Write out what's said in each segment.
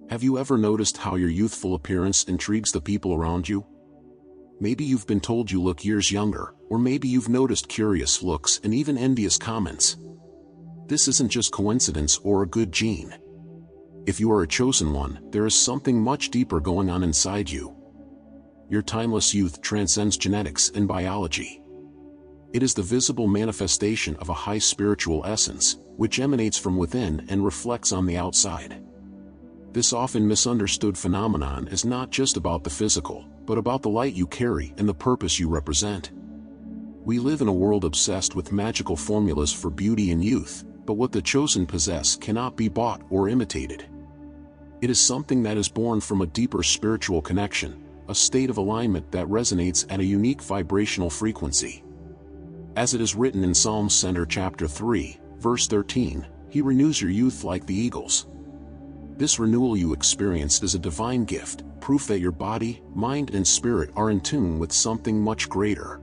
Have you ever noticed how your youthful appearance intrigues the people around you? Maybe you've been told you look years younger, or maybe you've noticed curious looks and even envious comments. This isn't just coincidence or a good gene. If you are a chosen one, there is something much deeper going on inside you. Your timeless youth transcends genetics and biology. It is the visible manifestation of a high spiritual essence, which emanates from within and reflects on the outside. This often misunderstood phenomenon is not just about the physical, but about the light you carry and the purpose you represent. We live in a world obsessed with magical formulas for beauty and youth, but what the chosen possess cannot be bought or imitated. It is something that is born from a deeper spiritual connection, a state of alignment that resonates at a unique vibrational frequency. As it is written in Psalm chapter 3, verse 13, He renews your youth like the eagles. This renewal you experience is a divine gift, proof that your body, mind and spirit are in tune with something much greater.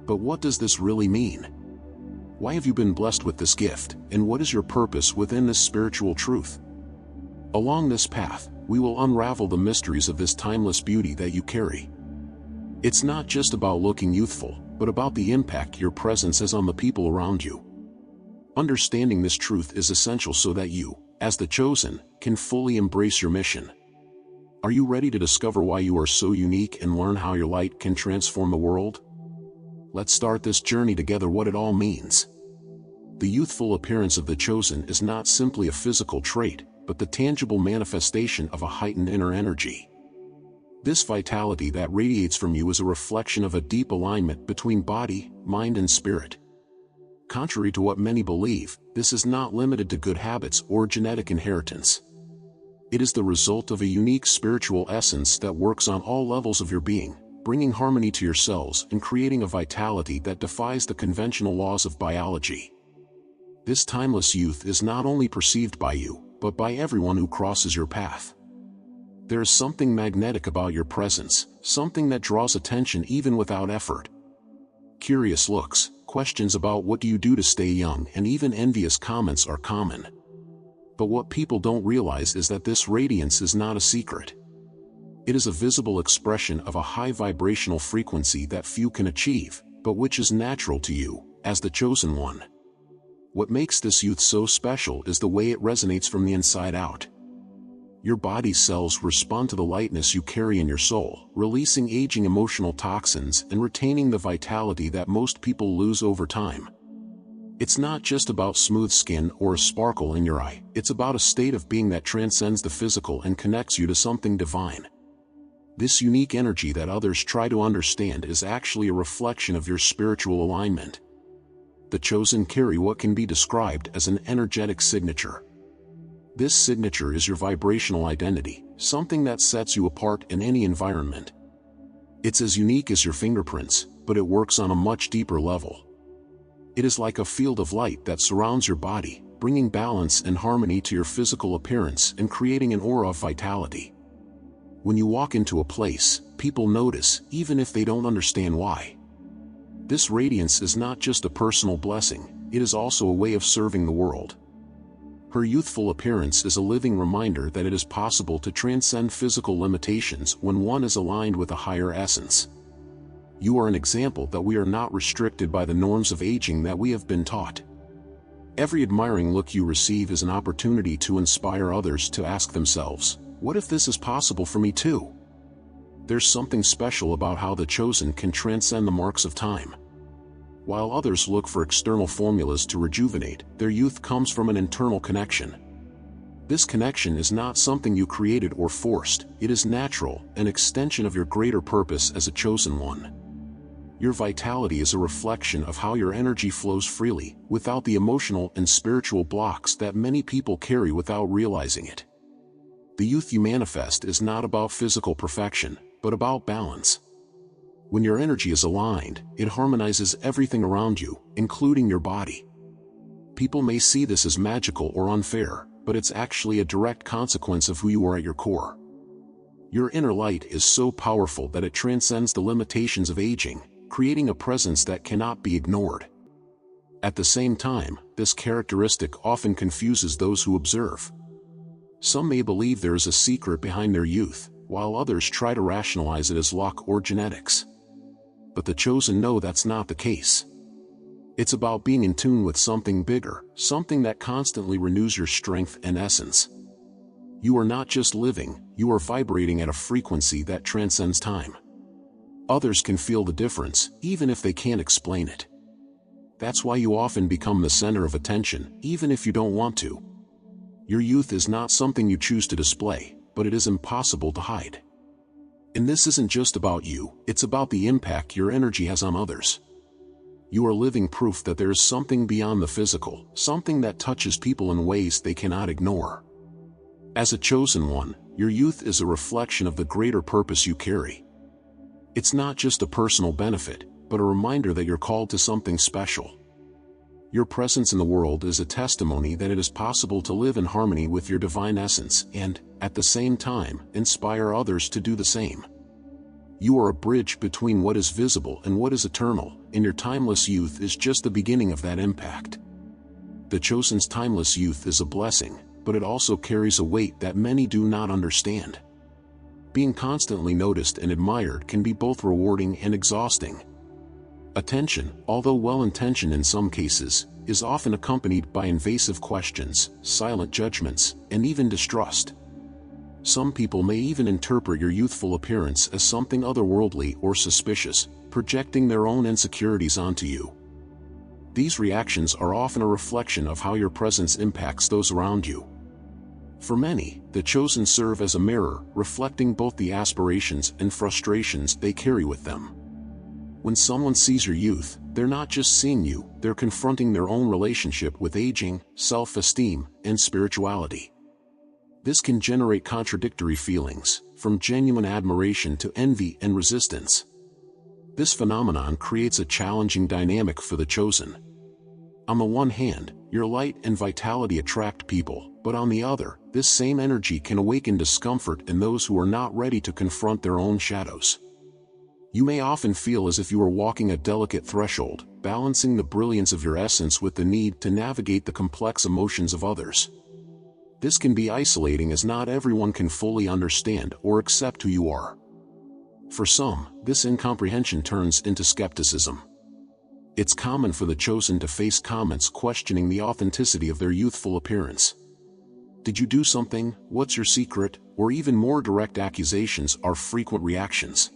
But what does this really mean? Why have you been blessed with this gift, and what is your purpose within this spiritual truth? Along this path, we will unravel the mysteries of this timeless beauty that you carry. It's not just about looking youthful, but about the impact your presence has on the people around you. Understanding this truth is essential so that you, as the chosen, can fully embrace your mission. Are you ready to discover why you are so unique and learn how your light can transform the world? Let's start this journey together. What it all means. The youthful appearance of the chosen is not simply a physical trait, but the tangible manifestation of a heightened inner energy. This vitality that radiates from you is a reflection of a deep alignment between body, mind and spirit. Contrary to what many believe, this is not limited to good habits or genetic inheritance. It is the result of a unique spiritual essence that works on all levels of your being, bringing harmony to your cells and creating a vitality that defies the conventional laws of biology. This timeless youth is not only perceived by you, but by everyone who crosses your path. There is something magnetic about your presence, something that draws attention even without effort. Curious looks, questions about what do you do to stay young, and even envious comments are common. But what people don't realize is that this radiance is not a secret. It is a visible expression of a high vibrational frequency that few can achieve, but which is natural to you, as the chosen one. What makes this youth so special is the way it resonates from the inside out. Your body's cells respond to the lightness you carry in your soul, releasing aging emotional toxins and retaining the vitality that most people lose over time. It's not just about smooth skin or a sparkle in your eye, it's about a state of being that transcends the physical and connects you to something divine. This unique energy that others try to understand is actually a reflection of your spiritual alignment. The chosen carry what can be described as an energetic signature. This signature is your vibrational identity, something that sets you apart in any environment. It's as unique as your fingerprints, but it works on a much deeper level. It is like a field of light that surrounds your body, bringing balance and harmony to your physical appearance and creating an aura of vitality. When you walk into a place, people notice, even if they don't understand why. This radiance is not just a personal blessing, it is also a way of serving the world. Her youthful appearance is a living reminder that it is possible to transcend physical limitations when one is aligned with a higher essence. You are an example that we are not restricted by the norms of aging that we have been taught. Every admiring look you receive is an opportunity to inspire others to ask themselves, what if this is possible for me too? There's something special about how the chosen can transcend the marks of time. While others look for external formulas to rejuvenate, their youth comes from an internal connection. This connection is not something you created or forced, it is natural, an extension of your greater purpose as a chosen one. Your vitality is a reflection of how your energy flows freely, without the emotional and spiritual blocks that many people carry without realizing it. The youth you manifest is not about physical perfection, but about balance. When your energy is aligned, it harmonizes everything around you, including your body. People may see this as magical or unfair, but it's actually a direct consequence of who you are at your core. Your inner light is so powerful that it transcends the limitations of aging, creating a presence that cannot be ignored. At the same time, this characteristic often confuses those who observe. Some may believe there is a secret behind their youth, while others try to rationalize it as luck or genetics. But the chosen know that's not the case. It's about being in tune with something bigger, something that constantly renews your strength and essence. You are not just living, you are vibrating at a frequency that transcends time. Others can feel the difference, even if they can't explain it. That's why you often become the center of attention, even if you don't want to. Your youth is not something you choose to display, but it is impossible to hide. And this isn't just about you, it's about the impact your energy has on others. You are living proof that there is something beyond the physical, something that touches people in ways they cannot ignore. As a chosen one, your youth is a reflection of the greater purpose you carry. It's not just a personal benefit, but a reminder that you're called to something special. Your presence in the world is a testimony that it is possible to live in harmony with your divine essence and, at the same time, inspire others to do the same. You are a bridge between what is visible and what is eternal, and your timeless youth is just the beginning of that impact. The chosen's timeless youth is a blessing, but it also carries a weight that many do not understand. Being constantly noticed and admired can be both rewarding and exhausting. Attention, although well-intentioned in some cases, is often accompanied by invasive questions, silent judgments, and even distrust. Some people may even interpret your youthful appearance as something otherworldly or suspicious, projecting their own insecurities onto you. These reactions are often a reflection of how your presence impacts those around you. For many, the chosen serve as a mirror, reflecting both the aspirations and frustrations they carry with them. When someone sees your youth, they're not just seeing you, they're confronting their own relationship with aging, self-esteem, and spirituality. This can generate contradictory feelings, from genuine admiration to envy and resistance. This phenomenon creates a challenging dynamic for the chosen. On the one hand, your light and vitality attract people, but on the other, this same energy can awaken discomfort in those who are not ready to confront their own shadows. You may often feel as if you are walking a delicate threshold, balancing the brilliance of your essence with the need to navigate the complex emotions of others. This can be isolating as not everyone can fully understand or accept who you are. For some, this incomprehension turns into skepticism. It's common for the chosen to face comments questioning the authenticity of their youthful appearance. Did you do something? What's your secret? Or even more direct accusations are frequent reactions.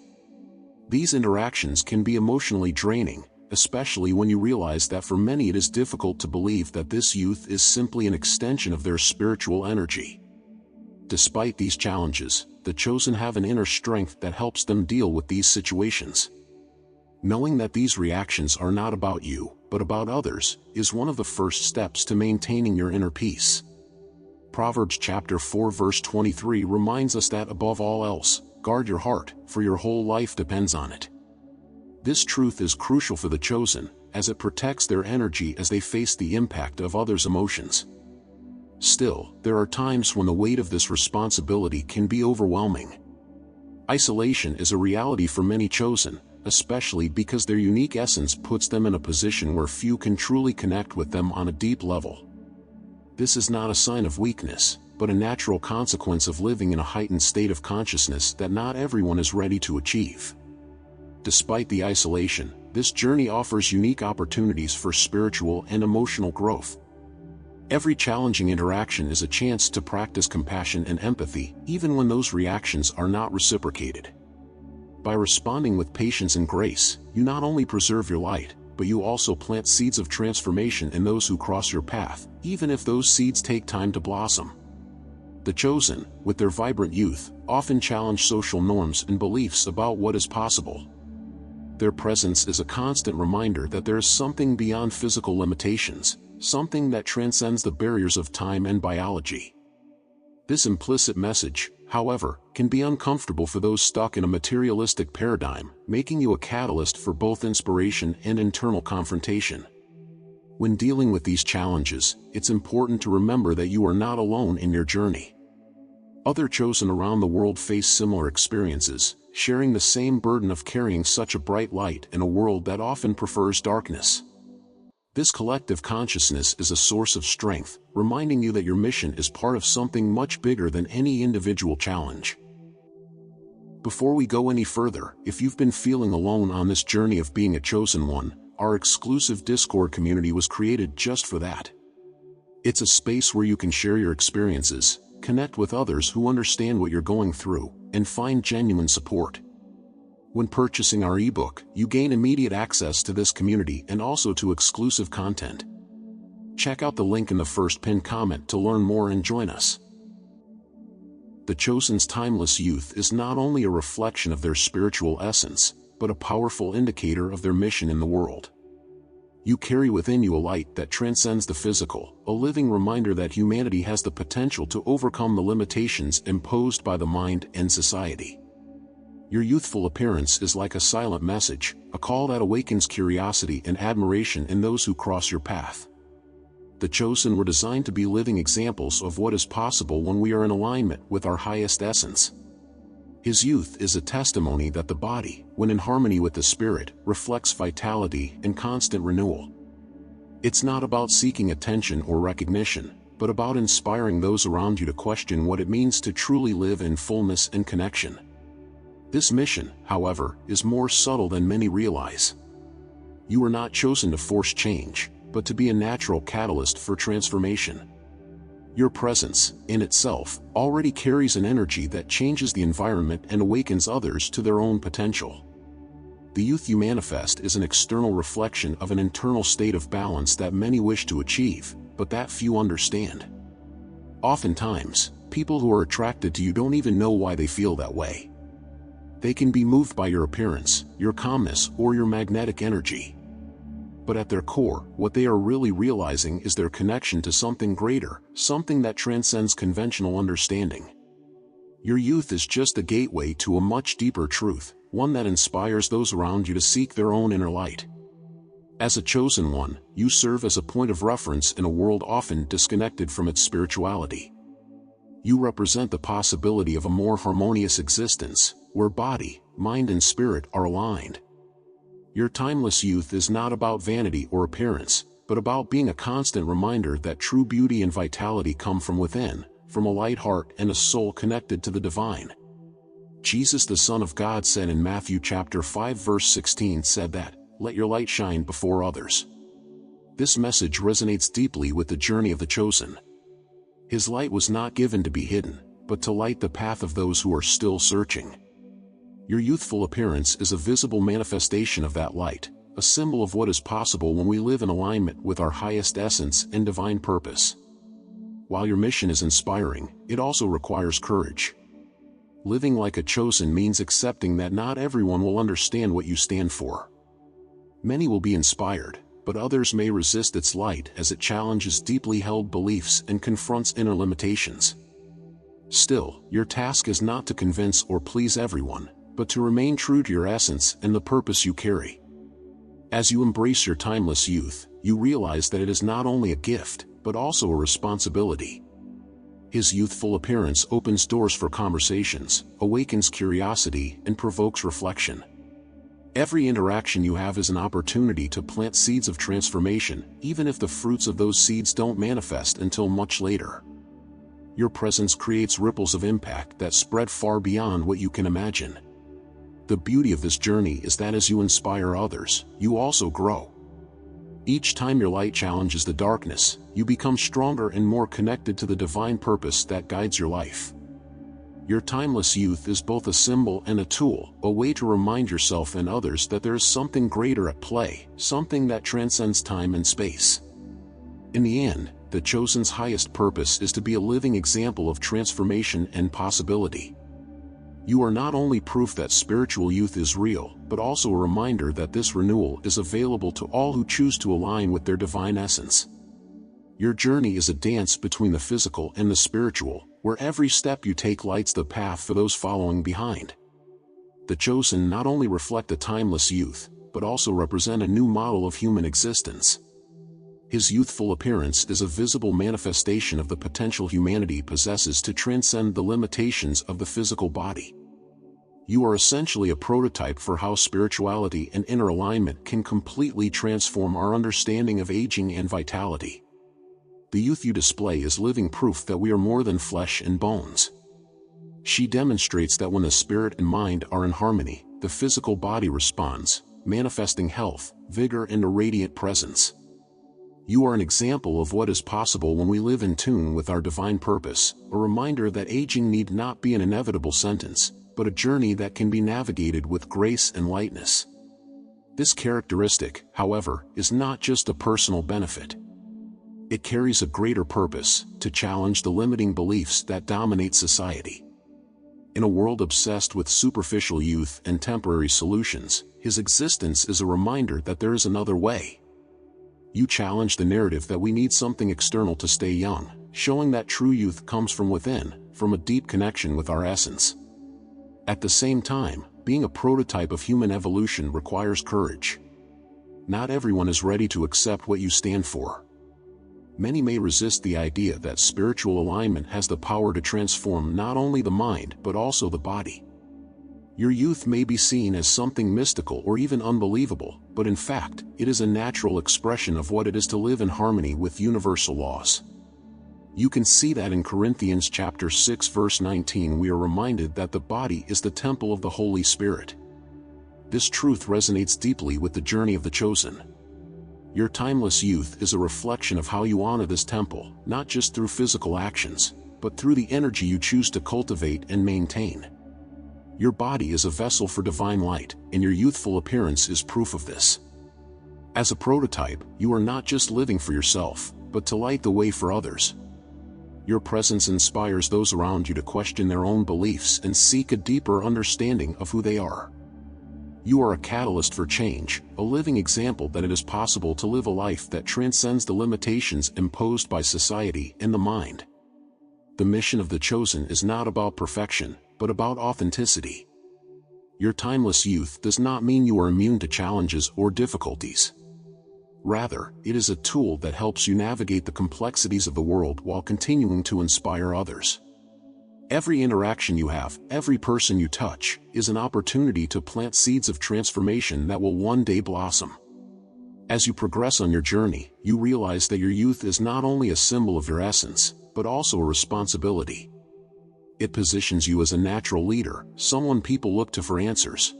These interactions can be emotionally draining, especially when you realize that for many it is difficult to believe that this youth is simply an extension of their spiritual energy. Despite these challenges, the chosen have an inner strength that helps them deal with these situations. Knowing that these reactions are not about you, but about others, is one of the first steps to maintaining your inner peace. Proverbs chapter 4 verse 23 reminds us that above all else, guard your heart, for your whole life depends on it. This truth is crucial for the chosen, as it protects their energy as they face the impact of others' emotions. Still, there are times when the weight of this responsibility can be overwhelming. Isolation is a reality for many chosen, especially because their unique essence puts them in a position where few can truly connect with them on a deep level. This is not a sign of weakness, but a natural consequence of living in a heightened state of consciousness that not everyone is ready to achieve. Despite the isolation, this journey offers unique opportunities for spiritual and emotional growth. Every challenging interaction is a chance to practice compassion and empathy, even when those reactions are not reciprocated. By responding with patience and grace, you not only preserve your light, but you also plant seeds of transformation in those who cross your path, even if those seeds take time to blossom. The chosen, with their vibrant youth, often challenge social norms and beliefs about what is possible. Their presence is a constant reminder that there is something beyond physical limitations, something that transcends the barriers of time and biology. This implicit message, however, can be uncomfortable for those stuck in a materialistic paradigm, making you a catalyst for both inspiration and internal confrontation. When dealing with these challenges, it's important to remember that you are not alone in your journey. Other chosen around the world face similar experiences, sharing the same burden of carrying such a bright light in a world that often prefers darkness. This collective consciousness is a source of strength, reminding you that your mission is part of something much bigger than any individual challenge. Before we go any further, if you've been feeling alone on this journey of being a chosen one, our exclusive Discord community was created just for that. It's a space where you can share your experiences, connect with others who understand what you're going through, and find genuine support. When purchasing our ebook, you gain immediate access to this community and also to exclusive content. Check out the link in the first pinned comment to learn more and join us. The Chosen's timeless youth is not only a reflection of their spiritual essence, but a powerful indicator of their mission in the world. You carry within you a light that transcends the physical, a living reminder that humanity has the potential to overcome the limitations imposed by the mind and society. Your youthful appearance is like a silent message, a call that awakens curiosity and admiration in those who cross your path. The Chosen were designed to be living examples of what is possible when we are in alignment with our highest essence. His youth is a testimony that the body, when in harmony with the spirit, reflects vitality and constant renewal. It's not about seeking attention or recognition, but about inspiring those around you to question what it means to truly live in fullness and connection. This mission, however, is more subtle than many realize. You were not chosen to force change, but to be a natural catalyst for transformation. Your presence, in itself, already carries an energy that changes the environment and awakens others to their own potential. The youth you manifest is an external reflection of an internal state of balance that many wish to achieve, but that few understand. Oftentimes, people who are attracted to you don't even know why they feel that way. They can be moved by your appearance, your calmness, or your magnetic energy. But at their core, what they are really realizing is their connection to something greater, something that transcends conventional understanding. Your youth is just a gateway to a much deeper truth, one that inspires those around you to seek their own inner light. As a chosen one, you serve as a point of reference in a world often disconnected from its spirituality. You represent the possibility of a more harmonious existence, where body, mind and spirit are aligned. Your timeless youth is not about vanity or appearance, but about being a constant reminder that true beauty and vitality come from within, from a light heart and a soul connected to the divine. Jesus, the Son of God, said in Matthew chapter 5 verse 16 said that, "Let your light shine before others." This message resonates deeply with the journey of the chosen. His light was not given to be hidden, but to light the path of those who are still searching. Your youthful appearance is a visible manifestation of that light, a symbol of what is possible when we live in alignment with our highest essence and divine purpose. While your mission is inspiring, it also requires courage. Living like a chosen means accepting that not everyone will understand what you stand for. Many will be inspired, but others may resist its light as it challenges deeply held beliefs and confronts inner limitations. Still, your task is not to convince or please everyone, but to remain true to your essence and the purpose you carry. As you embrace your timeless youth, you realize that it is not only a gift, but also a responsibility. His youthful appearance opens doors for conversations, awakens curiosity, and provokes reflection. Every interaction you have is an opportunity to plant seeds of transformation, even if the fruits of those seeds don't manifest until much later. Your presence creates ripples of impact that spread far beyond what you can imagine. The beauty of this journey is that as you inspire others, you also grow. Each time your light challenges the darkness, you become stronger and more connected to the divine purpose that guides your life. Your timeless youth is both a symbol and a tool, a way to remind yourself and others that there is something greater at play, something that transcends time and space. In the end, the Chosen's highest purpose is to be a living example of transformation and possibility. You are not only proof that spiritual youth is real, but also a reminder that this renewal is available to all who choose to align with their divine essence. Your journey is a dance between the physical and the spiritual, where every step you take lights the path for those following behind. The Chosen not only reflect a timeless youth, but also represent a new model of human existence. His youthful appearance is a visible manifestation of the potential humanity possesses to transcend the limitations of the physical body. You are essentially a prototype for how spirituality and inner alignment can completely transform our understanding of aging and vitality. The youth you display is living proof that we are more than flesh and bones. She demonstrates that when the spirit and mind are in harmony, the physical body responds, manifesting health, vigor, and a radiant presence. You are an example of what is possible when we live in tune with our divine purpose, a reminder that aging need not be an inevitable sentence, but a journey that can be navigated with grace and lightness. This characteristic, however, is not just a personal benefit. It carries a greater purpose, to challenge the limiting beliefs that dominate society. In a world obsessed with superficial youth and temporary solutions, his existence is a reminder that there is another way. You challenge the narrative that we need something external to stay young, showing that true youth comes from within, from a deep connection with our essence. At the same time, being a prototype of human evolution requires courage. Not everyone is ready to accept what you stand for. Many may resist the idea that spiritual alignment has the power to transform not only the mind but also the body. Your youth may be seen as something mystical or even unbelievable, but in fact, it is a natural expression of what it is to live in harmony with universal laws. You can see that in Corinthians chapter 6 verse 19 we are reminded that the body is the temple of the Holy Spirit. This truth resonates deeply with the journey of the chosen. Your timeless youth is a reflection of how you honor this temple, not just through physical actions, but through the energy you choose to cultivate and maintain. Your body is a vessel for divine light, and your youthful appearance is proof of this. As a prototype, you are not just living for yourself, but to light the way for others. Your presence inspires those around you to question their own beliefs and seek a deeper understanding of who they are. You are a catalyst for change, a living example that it is possible to live a life that transcends the limitations imposed by society and the mind. The mission of the chosen is not about perfection, but about authenticity. Your timeless youth does not mean you are immune to challenges or difficulties. Rather, it is a tool that helps you navigate the complexities of the world while continuing to inspire others. Every interaction you have, every person you touch, is an opportunity to plant seeds of transformation that will one day blossom. As you progress on your journey, you realize that your youth is not only a symbol of your essence, but also a responsibility. It positions you as a natural leader, someone people look to for answers.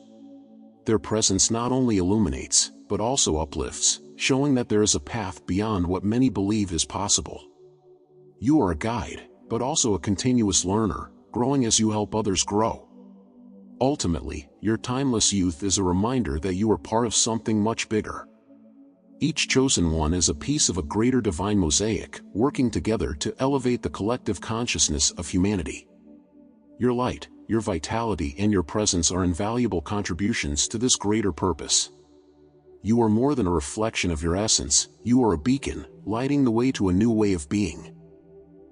Their presence not only illuminates, but also uplifts, showing that there is a path beyond what many believe is possible. You are a guide, but also a continuous learner, growing as you help others grow. Ultimately, your timeless youth is a reminder that you are part of something much bigger. Each chosen one is a piece of a greater divine mosaic, working together to elevate the collective consciousness of humanity. Your light, your vitality, and your presence are invaluable contributions to this greater purpose. You are more than a reflection of your essence, you are a beacon, lighting the way to a new way of being.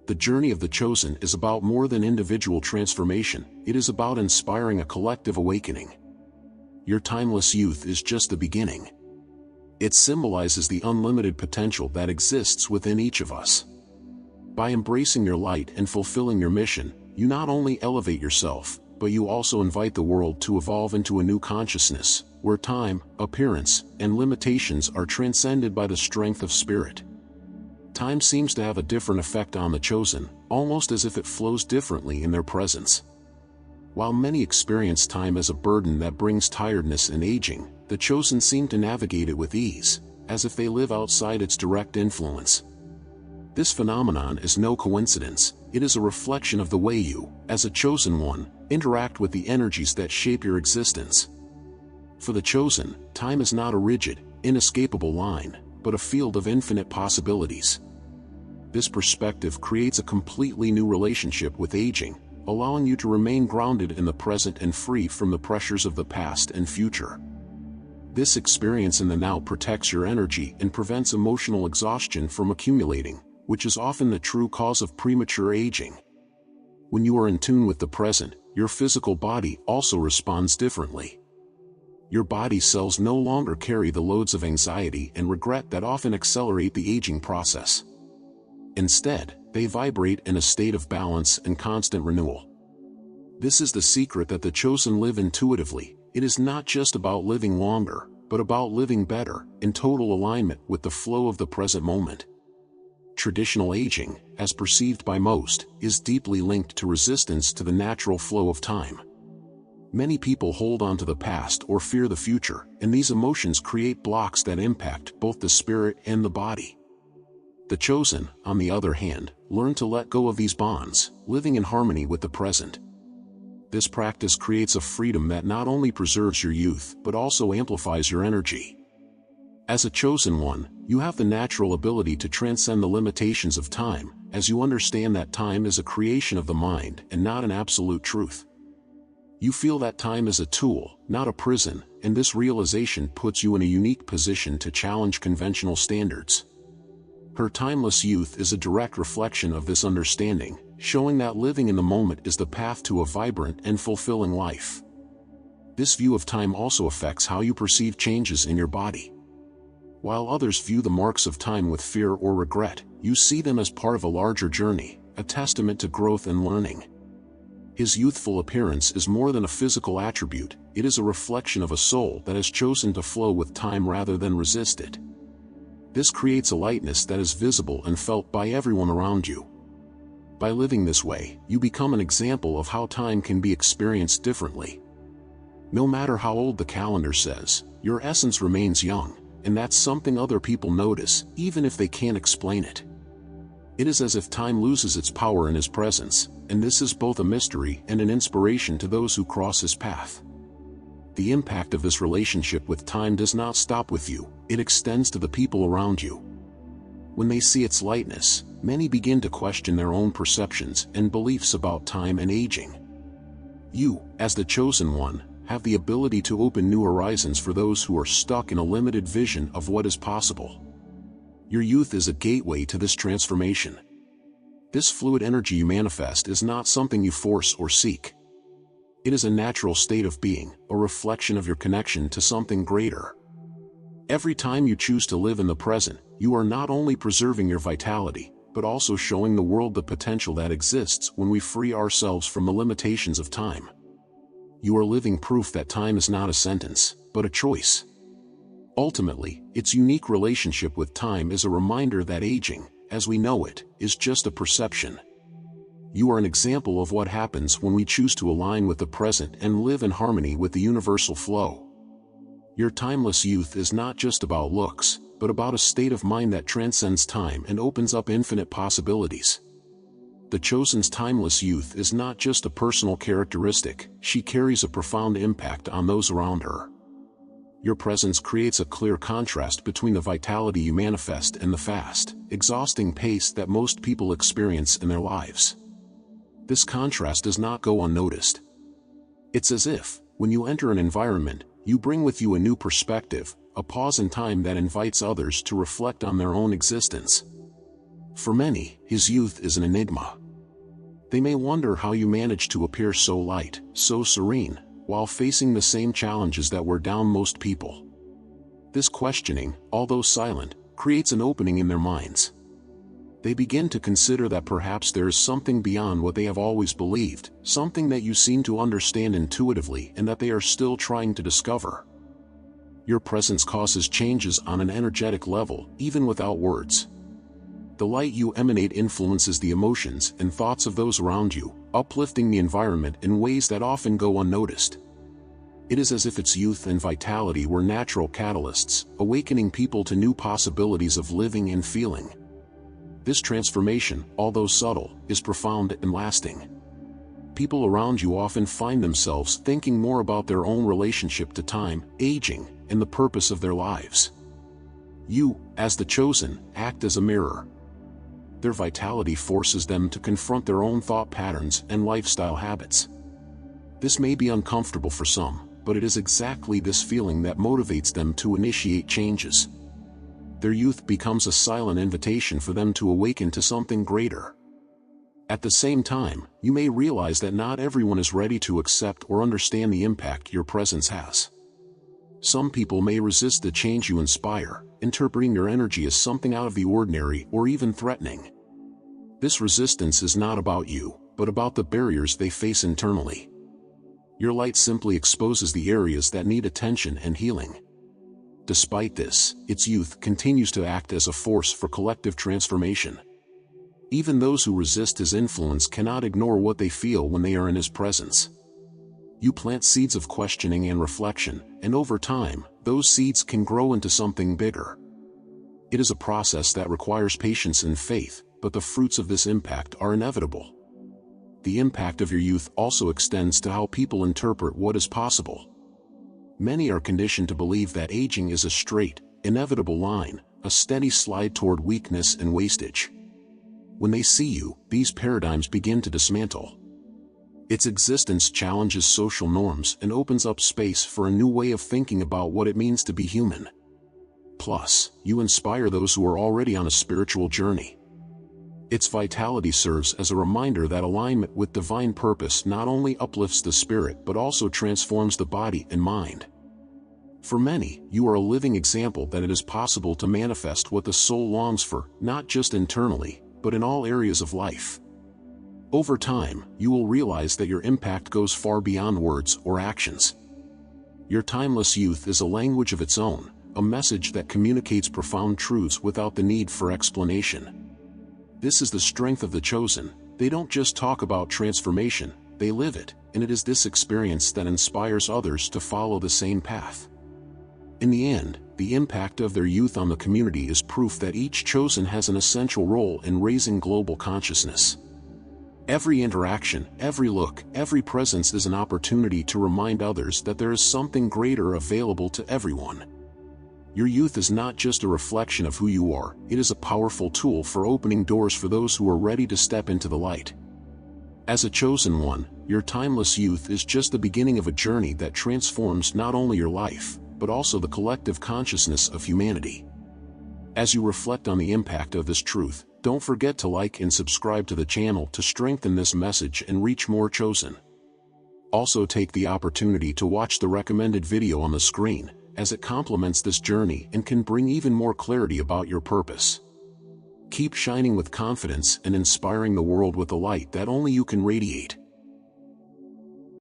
The journey of the chosen is about more than individual transformation, it is about inspiring a collective awakening. Your timeless youth is just the beginning. It symbolizes the unlimited potential that exists within each of us. By embracing your light and fulfilling your mission, you not only elevate yourself, but you also invite the world to evolve into a new consciousness, where time, appearance, and limitations are transcended by the strength of spirit. Time seems to have a different effect on the chosen, almost as if it flows differently in their presence. While many experience time as a burden that brings tiredness and aging, the chosen seem to navigate it with ease, as if they live outside its direct influence. This phenomenon is no coincidence, it is a reflection of the way you, as a chosen one, interact with the energies that shape your existence. For the chosen, time is not a rigid, inescapable line, but a field of infinite possibilities. This perspective creates a completely new relationship with aging, allowing you to remain grounded in the present and free from the pressures of the past and future. This experience in the now protects your energy and prevents emotional exhaustion from accumulating, which is often the true cause of premature aging. When you are in tune with the present, your physical body also responds differently. Your body cells no longer carry the loads of anxiety and regret that often accelerate the aging process. Instead, they vibrate in a state of balance and constant renewal. This is the secret that the chosen live intuitively. It is not just about living longer, but about living better, in total alignment with the flow of the present moment. Traditional aging, as perceived by most, is deeply linked to resistance to the natural flow of time. Many people hold on to the past or fear the future, and these emotions create blocks that impact both the spirit and the body. The chosen, on the other hand, learn to let go of these bonds, living in harmony with the present. This practice creates a freedom that not only preserves your youth but also amplifies your energy. As a chosen one, you have the natural ability to transcend the limitations of time, as you understand that time is a creation of the mind and not an absolute truth. You feel that time is a tool, not a prison, and this realization puts you in a unique position to challenge conventional standards. Her timeless youth is a direct reflection of this understanding, showing that living in the moment is the path to a vibrant and fulfilling life. This view of time also affects how you perceive changes in your body. While others view the marks of time with fear or regret, you see them as part of a larger journey, a testament to growth and learning. His youthful appearance is more than a physical attribute, it is a reflection of a soul that has chosen to flow with time rather than resist it. This creates a lightness that is visible and felt by everyone around you. By living this way, you become an example of how time can be experienced differently. No matter how old the calendar says, your essence remains young, and that's something other people notice, even if they can't explain it. It is as if time loses its power in his presence, and this is both a mystery and an inspiration to those who cross his path. The impact of this relationship with time does not stop with you, it extends to the people around you. When they see its lightness, many begin to question their own perceptions and beliefs about time and aging. You, as the chosen one, have the ability to open new horizons for those who are stuck in a limited vision of what is possible. Your youth is a gateway to this transformation. This fluid energy you manifest is not something you force or seek. It is a natural state of being, a reflection of your connection to something greater. Every time you choose to live in the present, you are not only preserving your vitality, but also showing the world the potential that exists when we free ourselves from the limitations of time. You are living proof that time is not a sentence, but a choice. Ultimately, its unique relationship with time is a reminder that aging, as we know it, is just a perception. You are an example of what happens when we choose to align with the present and live in harmony with the universal flow. Your timeless youth is not just about looks, but about a state of mind that transcends time and opens up infinite possibilities. The chosen's timeless youth is not just a personal characteristic, she carries a profound impact on those around her. Your presence creates a clear contrast between the vitality you manifest and the fast, exhausting pace that most people experience in their lives. This contrast does not go unnoticed. It's as if, when you enter an environment, you bring with you a new perspective, a pause in time that invites others to reflect on their own existence. For many, his youth is an enigma. They may wonder how you manage to appear so light, so serene, while facing the same challenges that wear down most people. This questioning, although silent, creates an opening in their minds. They begin to consider that perhaps there is something beyond what they have always believed, something that you seem to understand intuitively and that they are still trying to discover. Your presence causes changes on an energetic level, even without words. The light you emanate influences the emotions and thoughts of those around you, uplifting the environment in ways that often go unnoticed. It is as if its youth and vitality were natural catalysts, awakening people to new possibilities of living and feeling. This transformation, although subtle, is profound and lasting. People around you often find themselves thinking more about their own relationship to time, aging, and the purpose of their lives. You, as the chosen, act as a mirror. Their vitality forces them to confront their own thought patterns and lifestyle habits. This may be uncomfortable for some, but it is exactly this feeling that motivates them to initiate changes. Their youth becomes a silent invitation for them to awaken to something greater. At the same time, you may realize that not everyone is ready to accept or understand the impact your presence has. Some people may resist the change you inspire, interpreting your energy as something out of the ordinary or even threatening. This resistance is not about you, but about the barriers they face internally. Your light simply exposes the areas that need attention and healing. Despite this, its youth continues to act as a force for collective transformation. Even those who resist his influence cannot ignore what they feel when they are in his presence. You plant seeds of questioning and reflection, and over time, those seeds can grow into something bigger. It is a process that requires patience and faith, but the fruits of this impact are inevitable. The impact of your youth also extends to how people interpret what is possible. Many are conditioned to believe that aging is a straight, inevitable line, a steady slide toward weakness and wastage. When they see you, these paradigms begin to dismantle. Its existence challenges social norms and opens up space for a new way of thinking about what it means to be human. Plus, you inspire those who are already on a spiritual journey. Its vitality serves as a reminder that alignment with divine purpose not only uplifts the spirit but also transforms the body and mind. For many, you are a living example that it is possible to manifest what the soul longs for, not just internally, but in all areas of life. Over time, you will realize that your impact goes far beyond words or actions. Your timeless youth is a language of its own, a message that communicates profound truths without the need for explanation. This is the strength of the chosen. They don't just talk about transformation, they live it, and it is this experience that inspires others to follow the same path. In the end, the impact of their youth on the community is proof that each chosen has an essential role in raising global consciousness. Every interaction, every look, every presence is an opportunity to remind others that there is something greater available to everyone. Your youth is not just a reflection of who you are, it is a powerful tool for opening doors for those who are ready to step into the light. As a chosen one, your timeless youth is just the beginning of a journey that transforms not only your life, but also the collective consciousness of humanity. As you reflect on the impact of this truth, don't forget to like and subscribe to the channel to strengthen this message and reach more chosen. Also take the opportunity to watch the recommended video on the screen, as it complements this journey and can bring even more clarity about your purpose. Keep shining with confidence and inspiring the world with the light that only you can radiate.